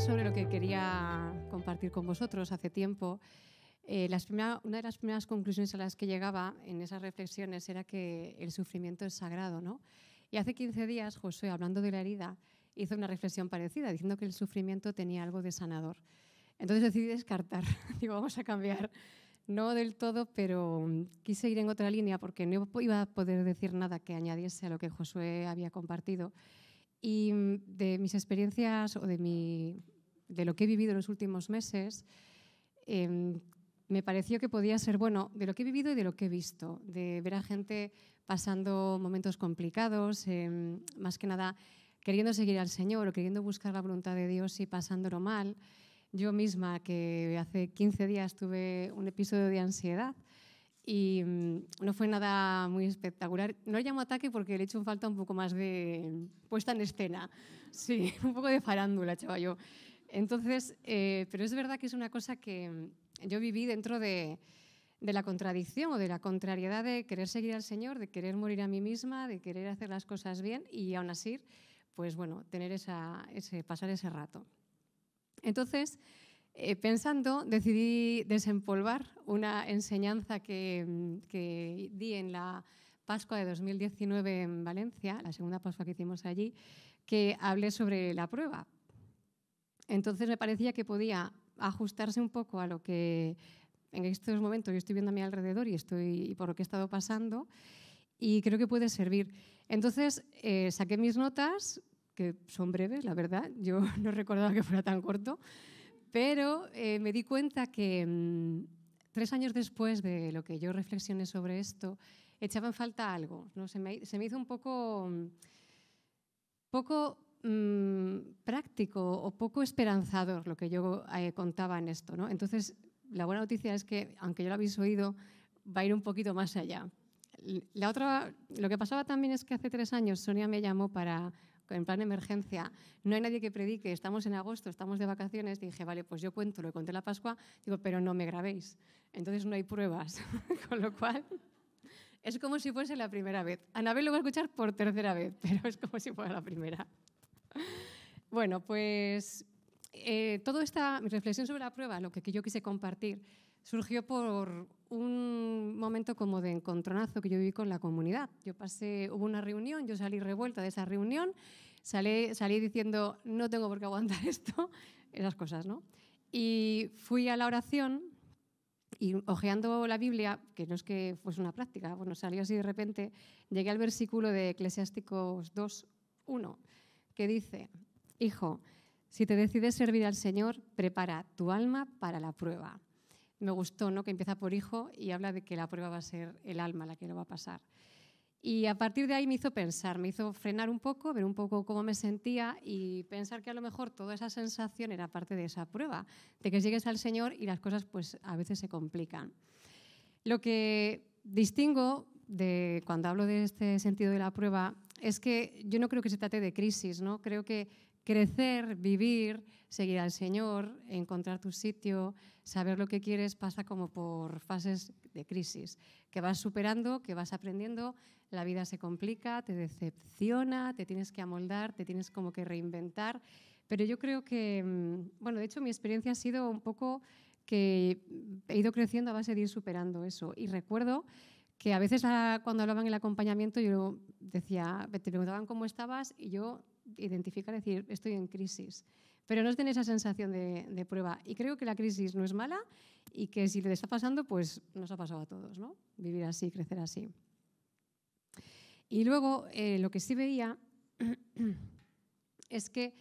sobre lo que quería compartir con vosotros hace tiempo. Una de las primeras conclusiones a las que llegaba en esas reflexiones era que el sufrimiento es sagrado, ¿no? Y hace 15 días Josué, hablando de la herida, hizo una reflexión parecida, diciendo que el sufrimiento tenía algo de sanador. Entonces decidí descartar. Digo, vamos a cambiar. No del todo, pero quise ir en otra línea porque no iba a poder decir nada que añadiese a lo que Josué había compartido. Y de mis experiencias o de lo que he vivido en los últimos meses, me pareció que podía ser, bueno, de lo que he vivido y de lo que he visto, de ver a gente pasando momentos complicados, más que nada queriendo seguir al Señor o queriendo buscar la voluntad de Dios y pasándolo mal. Yo misma, que hace 15 días tuve un episodio de ansiedad y no fue nada muy espectacular. No le llamo ataque porque le he hecho en falta un poco más de puesta en escena. Sí, un poco de farándula, chaval yo. Entonces, pero es verdad que es una cosa que yo viví dentro de la contradicción o de la contrariedad de querer seguir al Señor, de querer morir a mí misma, de querer hacer las cosas bien y aún así, pues bueno, tener pasar ese rato. Entonces, pensando, decidí desempolvar una enseñanza que di en la Pascua de 2019 en Valencia, la segunda Pascua que hicimos allí, que hablé sobre la prueba. Entonces me parecía que podía ajustarse un poco a lo que en estos momentos yo estoy viendo a mi alrededor y por lo que he estado pasando, y creo que puede servir. Entonces saqué mis notas, que son breves, la verdad, yo no recordaba que fuera tan corto, pero me di cuenta que 3 años después de lo que yo reflexioné sobre esto, echaba en falta algo, ¿no? Se me hizo un poco práctico o poco esperanzador lo que yo contaba en esto, ¿no? Entonces, la buena noticia es que, aunque ya lo habéis oído, va a ir un poquito más allá. Lo que pasaba también es que hace 3 años Sonia me llamó en plan de emergencia, no hay nadie que predique, estamos en agosto, estamos de vacaciones, dije, vale, pues yo cuento, lo conté la Pascua, digo, pero no me grabéis, entonces no hay pruebas, con lo cual es como si fuese la primera vez. Anabel lo va a escuchar por tercera vez, pero es como si fuera la primera. Bueno, pues mi reflexión sobre la prueba, lo que yo quise compartir, surgió por un momento como de encontronazo que yo viví con la comunidad. Hubo una reunión, yo salí revuelta de esa reunión, salí diciendo, no tengo por qué aguantar esto, esas cosas, ¿no? Y fui a la oración y hojeando la Biblia, que no es que fuese una práctica, bueno, salió así de repente, llegué al versículo de Eclesiásticos 2:1, que dice, hijo, si te decides servir al Señor, prepara tu alma para la prueba. Me gustó, ¿no?, que empieza por hijo y habla de que la prueba va a ser el alma la que lo va a pasar. Y a partir de ahí me hizo pensar, me hizo frenar un poco, ver un poco cómo me sentía y pensar que a lo mejor toda esa sensación era parte de esa prueba, de que llegues al Señor y las cosas pues a veces se complican. Lo que distingo de cuando hablo de este sentido de la prueba es que yo no creo que se trate de crisis, ¿no? Creo que crecer, vivir, seguir al Señor, encontrar tu sitio, saber lo que quieres pasa como por fases de crisis, que vas superando, que vas aprendiendo, la vida se complica, te decepciona, te tienes que amoldar, te tienes como que reinventar, pero yo creo que, bueno, de hecho mi experiencia ha sido un poco que he ido creciendo a base de ir superando eso y recuerdo que a veces cuando hablaban en el acompañamiento yo decía, te preguntaban cómo estabas y yo identificar, decir, estoy en crisis. Pero no es tener esa sensación de prueba. Y creo que la crisis no es mala y que si le está pasando, pues nos ha pasado a todos, ¿no? Vivir así, crecer así. Y luego, lo que sí veía es que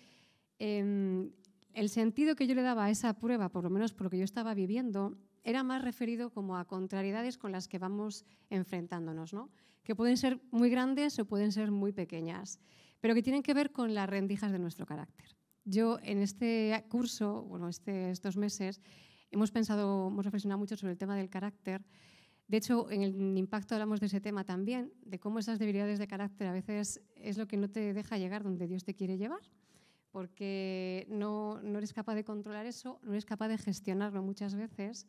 el sentido que yo le daba a esa prueba, por lo menos por lo que yo estaba viviendo, era más referido como a contrariedades con las que vamos enfrentándonos, ¿no? Que pueden ser muy grandes o pueden ser muy pequeñas, pero que tienen que ver con las rendijas de nuestro carácter. Yo en este curso, bueno, estos meses, hemos reflexionado mucho sobre el tema del carácter. De hecho, en el impacto hablamos de ese tema también, de cómo esas debilidades de carácter a veces es lo que no te deja llegar donde Dios te quiere llevar, porque no eres capaz de controlar eso, no eres capaz de gestionarlo muchas veces.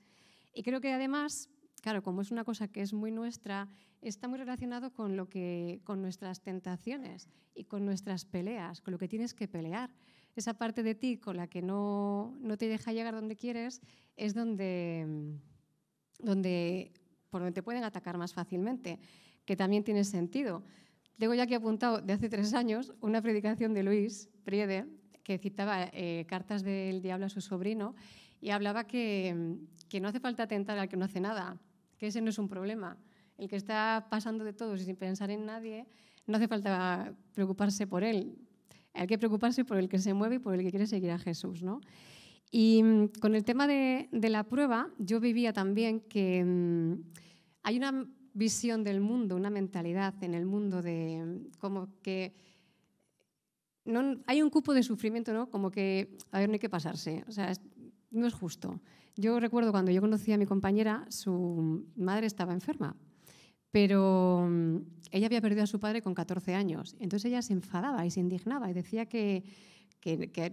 Y creo que además, claro, como es una cosa que es muy nuestra, está muy relacionado con nuestras tentaciones y con nuestras peleas, con lo que tienes que pelear. esa parte de ti con la que no te deja llegar donde quieres, es por donde te pueden atacar más fácilmente, que también tiene sentido. Tengo ya aquí apuntado de hace 3 años una predicación de Luis Priede que citaba cartas del diablo a su sobrino y hablaba que no hace falta tentar al que no hace nada, que ese no es un problema. El que está pasando de todos y sin pensar en nadie, no hace falta preocuparse por él. Hay que preocuparse por el que se mueve y por el que quiere seguir a Jesús, ¿no? Y con el tema de la prueba, yo vivía también que hay una visión del mundo, una mentalidad en el mundo de como que no, hay un cupo de sufrimiento, ¿no? Como que, a ver, no hay que pasarse, o sea, no es justo. Yo recuerdo cuando yo conocí a mi compañera, su madre estaba enferma, pero ella había perdido a su padre con 14 años. Entonces ella se enfadaba y se indignaba y decía que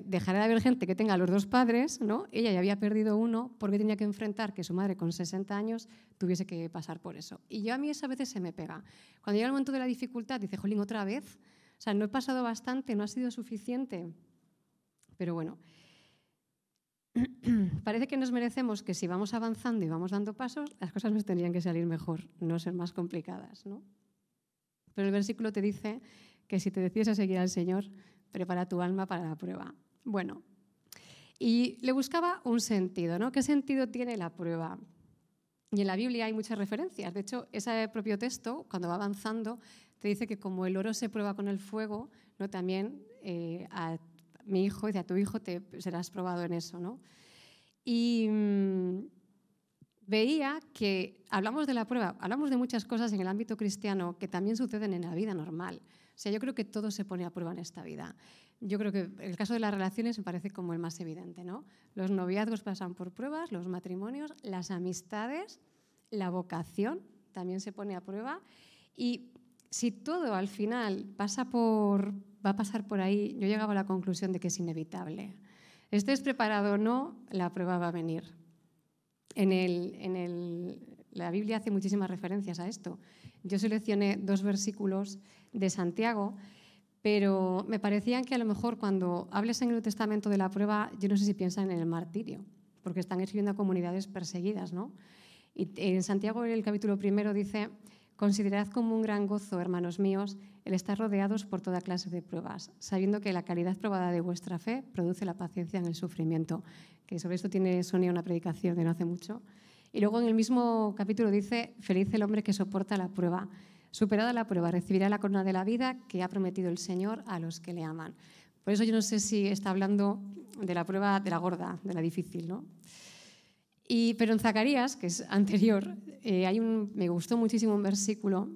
dejara de haber gente que tenga los 2 padres, ¿no? Ella ya había perdido uno porque tenía que enfrentar que su madre con 60 años tuviese que pasar por eso. Y yo a mí eso a veces se me pega. Cuando llega el momento de la dificultad, dice, jolín, ¿otra vez? O sea, no he pasado bastante, no ha sido suficiente. Pero bueno, parece que nos merecemos que si vamos avanzando y vamos dando pasos, las cosas nos tendrían que salir mejor, no ser más complicadas, ¿no? Pero el versículo te dice que si te decides a seguir al Señor, prepara tu alma para la prueba. Bueno, y le buscaba un sentido, ¿no? ¿Qué sentido tiene la prueba? Y en la Biblia hay muchas referencias. De hecho, ese propio texto, cuando va avanzando, te dice que como el oro se prueba con el fuego, ¿no? También a mi hijo, dice, a tu hijo te serás probado en eso, ¿no? Y veía que hablamos de la prueba, hablamos de muchas cosas en el ámbito cristiano que también suceden en la vida normal. O sea, yo creo que todo se pone a prueba en esta vida. Yo creo que el caso de las relaciones me parece como el más evidente, ¿no? Los noviazgos pasan por pruebas, los matrimonios, las amistades, la vocación también se pone a prueba. Y si todo al final va a pasar por ahí, yo llegaba a la conclusión de que es inevitable. Estés preparado o no, la prueba va a venir. La Biblia hace muchísimas referencias a esto. Yo seleccioné 2 versículos de Santiago, pero me parecían que a lo mejor cuando hables en el Nuevo Testamento de la prueba, yo no sé si piensan en el martirio, porque están escribiendo a comunidades perseguidas, ¿no? Y en Santiago, en el capítulo 1, dice: considerad como un gran gozo, hermanos míos, el estar rodeados por toda clase de pruebas, sabiendo que la calidad probada de vuestra fe produce la paciencia en el sufrimiento. Que sobre esto tiene Sonia una predicación de no hace mucho. Y luego en el mismo capítulo dice: feliz el hombre que soporta la prueba. Superada la prueba, recibirá la corona de la vida que ha prometido el Señor a los que le aman. Por eso yo no sé si está hablando de la prueba de la gorda, de la difícil, ¿no? Pero en Zacarías, que es anterior, me gustó muchísimo un versículo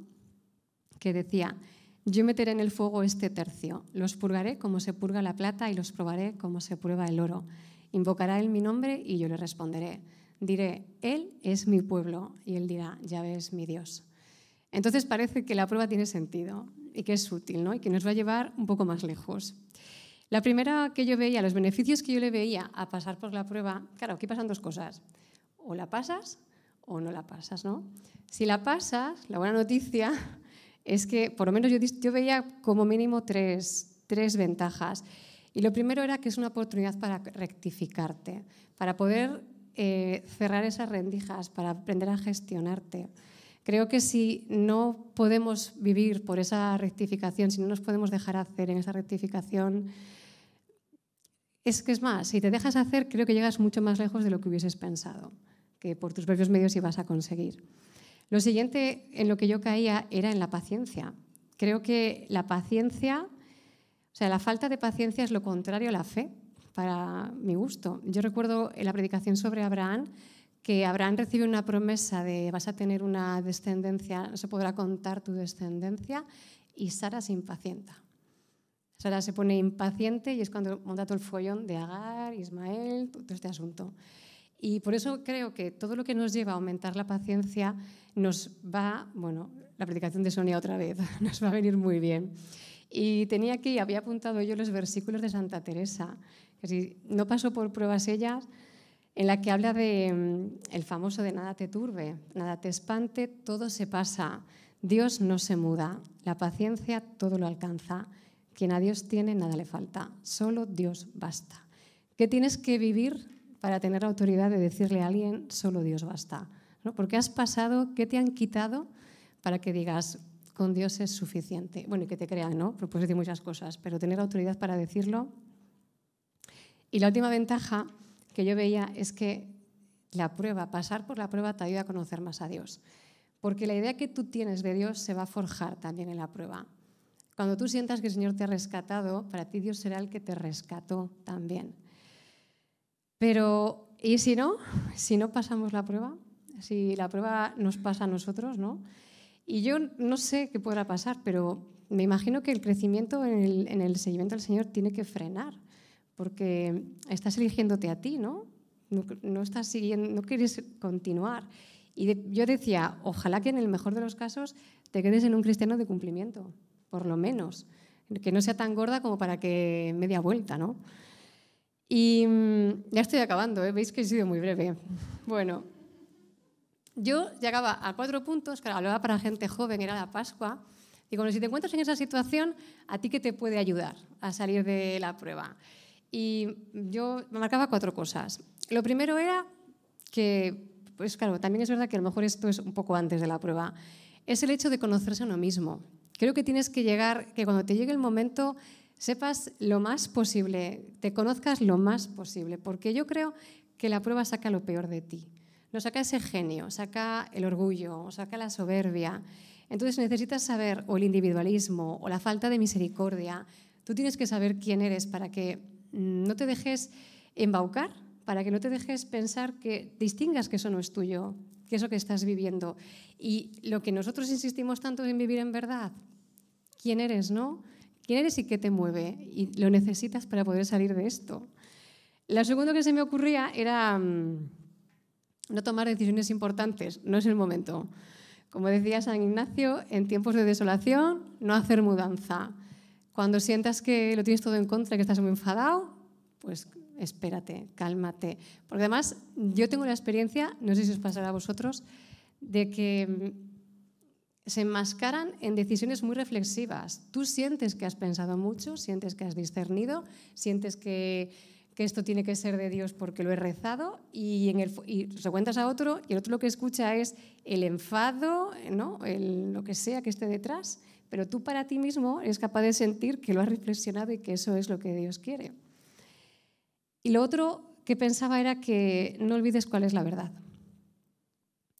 que decía: yo meteré en el fuego este tercio, los purgaré como se purga la plata y los probaré como se prueba el oro. Invocará él mi nombre y yo le responderé. Diré, él es mi pueblo, y él dirá, Yahvé es mi Dios. Entonces parece que la prueba tiene sentido y que es útil, ¿no? Y que nos va a llevar un poco más lejos. La primera que yo veía, los beneficios que yo le veía a pasar por la prueba, claro, aquí pasan 2 cosas. O la pasas o no la pasas, ¿no? Si la pasas, la buena noticia es que por lo menos yo veía como mínimo 3 ventajas. Y lo primero era que es una oportunidad para rectificarte, para poder cerrar esas rendijas, para aprender a gestionarte. Creo que si no podemos vivir por esa rectificación, si no nos podemos dejar hacer en esa rectificación, es más, si te dejas hacer, creo que llegas mucho más lejos de lo que hubieses pensado, que por tus propios medios ibas a conseguir. Lo siguiente en lo que yo caía era en la paciencia. Creo que la paciencia, o sea, la falta de paciencia es lo contrario a la fe, para mi gusto. Yo recuerdo en la predicación sobre Abraham que Abraham recibe una promesa de vas a tener una descendencia, no se podrá contar tu descendencia, y Sara se impacienta. Sara se pone impaciente y es cuando monta todo el follón de Agar, Ismael, todo este asunto. Y por eso creo que todo lo que nos lleva a aumentar la paciencia nos va, bueno, la predicación de Sonia otra vez, nos va a venir muy bien. Y tenía aquí, había apuntado yo los versículos de Santa Teresa, que si no pasó por pruebas ellas, en la que habla de el famoso de nada te turbe, nada te espante, todo se pasa, Dios no se muda, la paciencia todo lo alcanza, Quien a Dios tiene, nada le falta. Solo Dios basta. ¿Qué tienes que vivir para tener la autoridad de decirle a alguien, solo Dios basta? ¿No? ¿Por qué has pasado? ¿Qué te han quitado para que digas, con Dios es suficiente? Bueno, y que te crean, ¿no? Porque puedes decir muchas cosas, pero tener autoridad para decirlo. Y la última ventaja que yo veía es que la prueba, pasar por la prueba te ayuda a conocer más a Dios. Porque la idea que tú tienes de Dios se va a forjar también en la prueba. Cuando tú sientas que el Señor te ha rescatado, para ti Dios será el que te rescató también. Pero, ¿y si no? Si no pasamos la prueba, si la prueba nos pasa a nosotros, ¿no? Y yo no sé qué podrá pasar, pero me imagino que el crecimiento en el seguimiento del Señor tiene que frenar, porque estás eligiéndote a ti, ¿no? No estás siguiendo, no quieres continuar. Y yo decía, ojalá que en el mejor de los casos te quedes en un cristiano de cumplimiento, por lo menos, que no sea tan gorda como para que media vuelta, ¿no? Y ya estoy acabando, ¿eh? Veis que he sido muy breve. Bueno, yo llegaba a 4 puntos, claro, hablaba para gente joven, era la Pascua. Digo, si te encuentras en esa situación, ¿a ti qué te puede ayudar a salir de la prueba? Y yo me marcaba 4 cosas. Lo primero era que, pues claro, también es verdad que a lo mejor esto es un poco antes de la prueba, es el hecho de conocerse a uno mismo. Creo que tienes que llegar, que cuando te llegue el momento sepas lo más posible, te conozcas lo más posible, porque yo creo que la prueba saca lo peor de ti. Lo saca ese genio, saca el orgullo, saca la soberbia. Entonces necesitas saber o el individualismo o la falta de misericordia. Tú tienes que saber quién eres para que no te dejes embaucar, para que no te dejes pensar que distingas que eso no es tuyo, que eso que estás viviendo. Y lo que nosotros insistimos tanto en vivir en verdad, ¿quién eres, no? ¿Quién eres y qué te mueve? Y lo necesitas para poder salir de esto. Lo segundo que se me ocurría era no tomar decisiones importantes, no es el momento. Como decía San Ignacio, en tiempos de desolación, no hacer mudanza. Cuando sientas que lo tienes todo en contra, que estás muy enfadado, pues espérate, cálmate. Porque además yo tengo la experiencia, no sé si os pasará a vosotros, de que se enmascaran en decisiones muy reflexivas. Tú sientes que has pensado mucho, sientes que has discernido, sientes que esto tiene que ser de Dios porque lo he rezado y se cuentas a otro y el otro lo que escucha es el enfado, ¿no? Lo que sea que esté detrás, pero tú para ti mismo eres capaz de sentir que lo has reflexionado y que eso es lo que Dios quiere. Y lo otro que pensaba era que no olvides cuál es la verdad.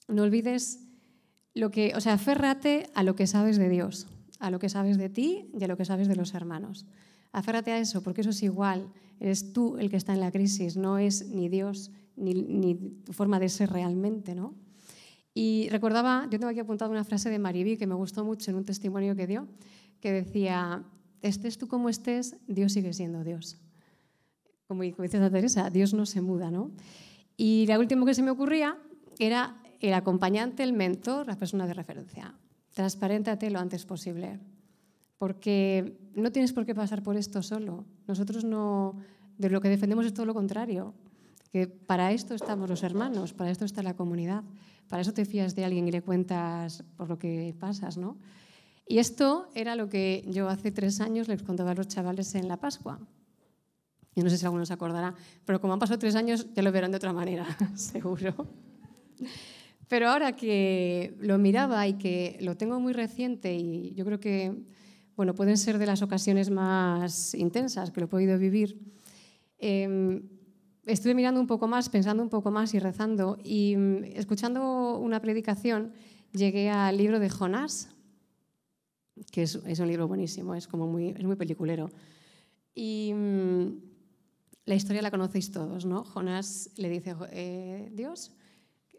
No olvides aférrate a lo que sabes de Dios, a lo que sabes de ti y a lo que sabes de los hermanos. Aférrate a eso, porque eso es igual. Eres tú el que está en la crisis, no es ni Dios ni tu forma de ser realmente, ¿no? Y recordaba, yo tengo aquí apuntado una frase de Mariví que me gustó mucho en un testimonio que dio, que decía, estés tú como estés, Dios sigue siendo Dios. Como dice Santa Teresa, Dios no se muda, ¿no? Y la última que se me ocurría era el acompañante, el mentor, la persona de referencia. Transparéntate lo antes posible, porque no tienes por qué pasar por esto solo. Nosotros no, de lo que defendemos es todo lo contrario, que para esto estamos los hermanos, para esto está la comunidad, para eso te fías de alguien y le cuentas por lo que pasas, ¿no? Y esto era lo que yo hace 3 años les contaba a los chavales en la Pascua. Yo no sé si alguno se acordará, pero como han pasado 3 años ya lo verán de otra manera, seguro. Pero ahora que lo miraba y que lo tengo muy reciente y yo creo que pueden ser de las ocasiones más intensas que lo he podido vivir, estuve mirando un poco más, pensando un poco más y rezando y escuchando una predicación llegué al libro de Jonás, que es un libro buenísimo, es muy peliculero. Y la historia la conocéis todos, ¿no? Jonás le dice Dios,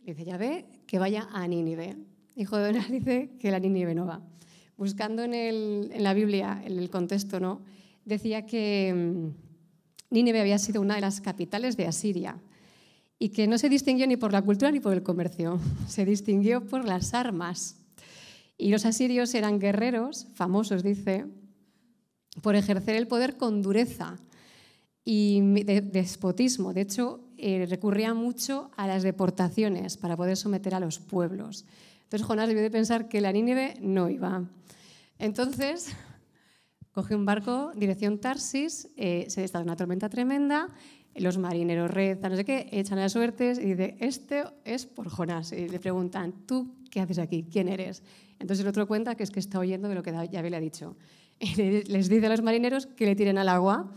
dice Yahvé, que vaya a Nínive. Y Jonás dice que la Nínive no va. Buscando en la Biblia, en el contexto, ¿no? Decía que Nínive había sido una de las capitales de Asiria y que no se distinguió ni por la cultura ni por el comercio, se distinguió por las armas. Y los asirios eran guerreros, famosos, dice, por ejercer el poder con dureza y despotismo. De hecho, recurría mucho a las deportaciones para poder someter a los pueblos. Entonces Jonás debió de pensar que la Nínive no iba. Entonces, Coge un barco, dirección Tarsis, se está en una tormenta tremenda, los marineros rezan, no sé qué, echan las suertes y dice, este es por Jonás. Y le preguntan, ¿tú qué haces aquí? ¿Quién eres? Entonces el otro cuenta que es que está oyendo de lo que Yahvé le ha dicho. Y les dice a los marineros que le tiren al agua,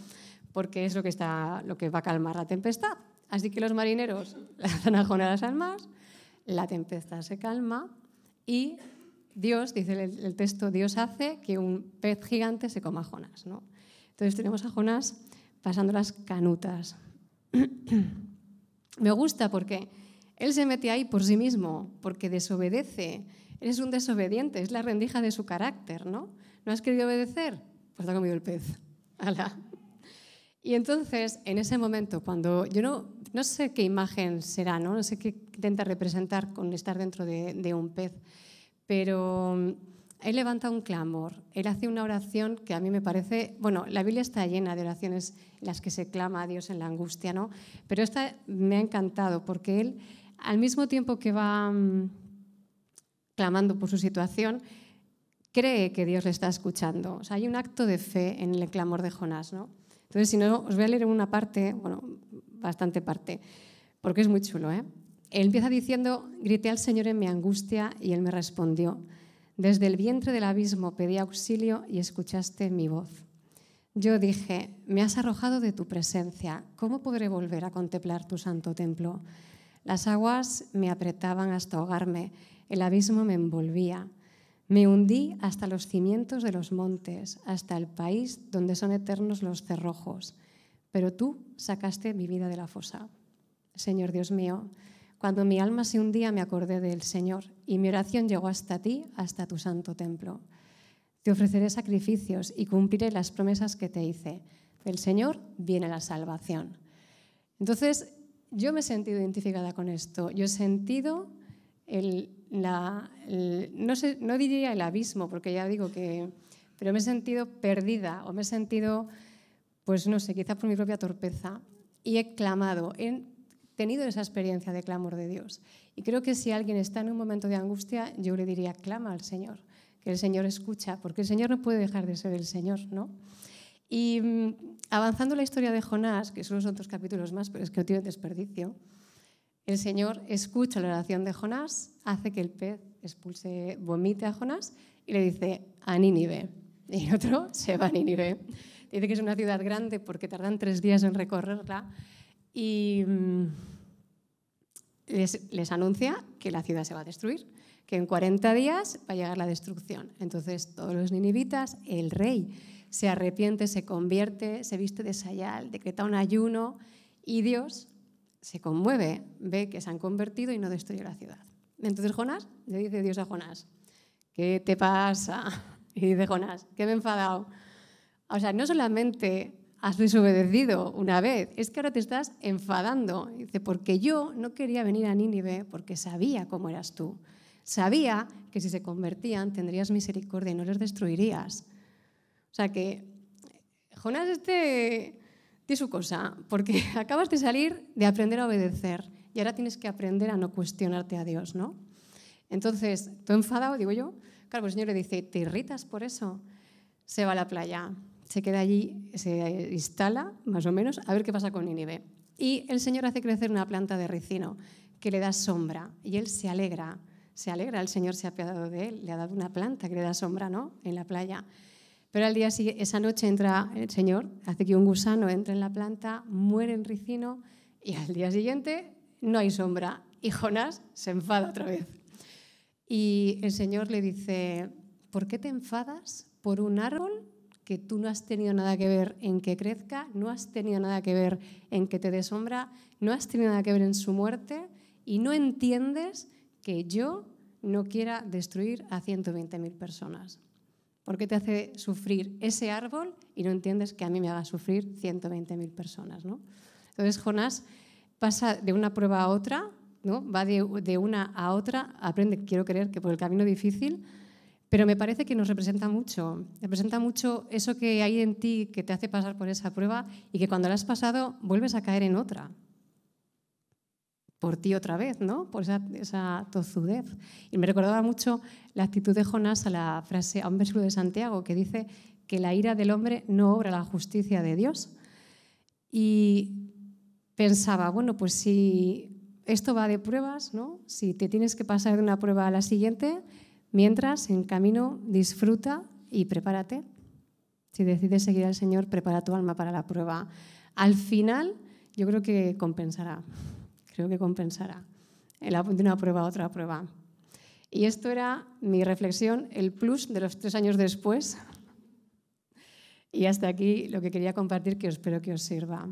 porque es lo que va a calmar la tempestad. Así que los marineros lanzan a Jonás al mar, la tempestad se calma y Dios, dice el texto, Dios hace que un pez gigante se coma a Jonás, ¿no? Entonces tenemos a Jonás pasando las canutas. Me gusta porque él se mete ahí por sí mismo, porque desobedece. Eres un desobediente, es la rendija de su carácter, ¿no? ¿No has querido obedecer? Pues te ha comido el pez. ¡Hala! Y entonces, en ese momento, cuando yo no sé qué imagen será, no sé qué intenta representar con estar dentro de un pez, pero él levanta un clamor, él hace una oración que a mí me parece, bueno, la Biblia está llena de oraciones en las que se clama a Dios en la angustia, ¿no? Pero esta me ha encantado porque él, al mismo tiempo que va clamando por su situación, cree que Dios le está escuchando. O sea, hay un acto de fe en el clamor de Jonás, ¿no? Entonces, si no, os voy a leer una parte, bueno, bastante parte, porque es muy chulo, ¿eh? Él empieza diciendo, grité al Señor en mi angustia y Él me respondió. Desde el vientre del abismo pedí auxilio y escuchaste mi voz. Yo dije, me has arrojado de tu presencia, ¿cómo podré volver a contemplar tu santo templo? Las aguas me apretaban hasta ahogarme, el abismo me envolvía. Me hundí hasta los cimientos de los montes, hasta el país donde son eternos los cerrojos. Pero tú sacaste mi vida de la fosa. Señor Dios mío, cuando mi alma se hundía me acordé del Señor y mi oración llegó hasta ti, hasta tu santo templo. Te ofreceré sacrificios y cumpliré las promesas que te hice. Del Señor viene la salvación. Entonces, yo me he sentido identificada con esto. Yo he sentido no diría el abismo, porque ya digo que, pero me he sentido perdida o me he sentido, pues no sé, quizá por mi propia torpeza y he clamado, he tenido esa experiencia de clamor de Dios. Y creo que si alguien está en un momento de angustia, yo le diría, clama al Señor, que el Señor escucha, porque el Señor no puede dejar de ser el Señor, ¿no? Y avanzando la historia de Jonás, que solo son 2 capítulos más, pero es que no tiene desperdicio, el Señor escucha la oración de Jonás, hace que el pez vomite a Jonás y le dice a Nínive. Y el otro se va a Nínive. Dice que es una ciudad grande porque tardan 3 días en recorrerla y les anuncia que la ciudad se va a destruir, que en 40 días va a llegar la destrucción. Entonces todos los ninivitas, el rey se arrepiente, se convierte, se viste de sayal, decreta un ayuno y Dios se conmueve, ve que se han convertido y no destruye la ciudad. Entonces Jonás, le dice Dios a Jonás, ¿qué te pasa? Y dice Jonás, que me he enfadado. O sea, no solamente has desobedecido una vez, es que ahora te estás enfadando. Dice, porque yo no quería venir a Nínive porque sabía cómo eras tú. Sabía que si se convertían tendrías misericordia y no les destruirías. O sea que Jonás tiene su cosa, porque acabas de salir de aprender a obedecer y ahora tienes que aprender a no cuestionarte a Dios, ¿no? Entonces, tú enfadado, digo yo, claro, pues el Señor le dice, ¿te irritas por eso? Se va a la playa, se queda allí, se instala, más o menos, a ver qué pasa con Nínive. Y el Señor hace crecer una planta de ricino que le da sombra y él se alegra, el Señor se ha apiadado de él, le ha dado una planta que le da sombra, ¿no?, en la playa. Pero al día siguiente, esa noche entra el Señor, hace que un gusano entre en la planta, muere el ricino y al día siguiente no hay sombra. Y Jonás se enfada otra vez. Y el Señor le dice, ¿por qué te enfadas por un árbol que tú no has tenido nada que ver en que crezca, no has tenido nada que ver en que te dé sombra, no has tenido nada que ver en su muerte y no entiendes que yo no quiera destruir a 120.000 personas? ¿Por qué te hace sufrir ese árbol y no entiendes que a mí me haga sufrir 120.000 personas, ¿no? Entonces Jonás pasa de una prueba a otra, ¿no? Va de una a otra, aprende, quiero creer, que por el camino difícil, pero me parece que nos representa mucho eso que hay en ti que te hace pasar por esa prueba y que cuando la has pasado vuelves a caer en otra. Por ti otra vez, ¿no? Por esa tozudez. Y me recordaba mucho la actitud de Jonás a un versículo de Santiago que dice que la ira del hombre no obra la justicia de Dios. Y pensaba, bueno, pues si esto va de pruebas, ¿no? Si te tienes que pasar de una prueba a la siguiente, mientras, en camino, disfruta y prepárate. Si decides seguir al Señor, prepara tu alma para la prueba. Al final, yo creo que compensará. Creo que compensará. De una prueba a otra prueba. Y esto era mi reflexión, el plus de los 3 años después. Y hasta aquí lo que quería compartir, que espero que os sirva.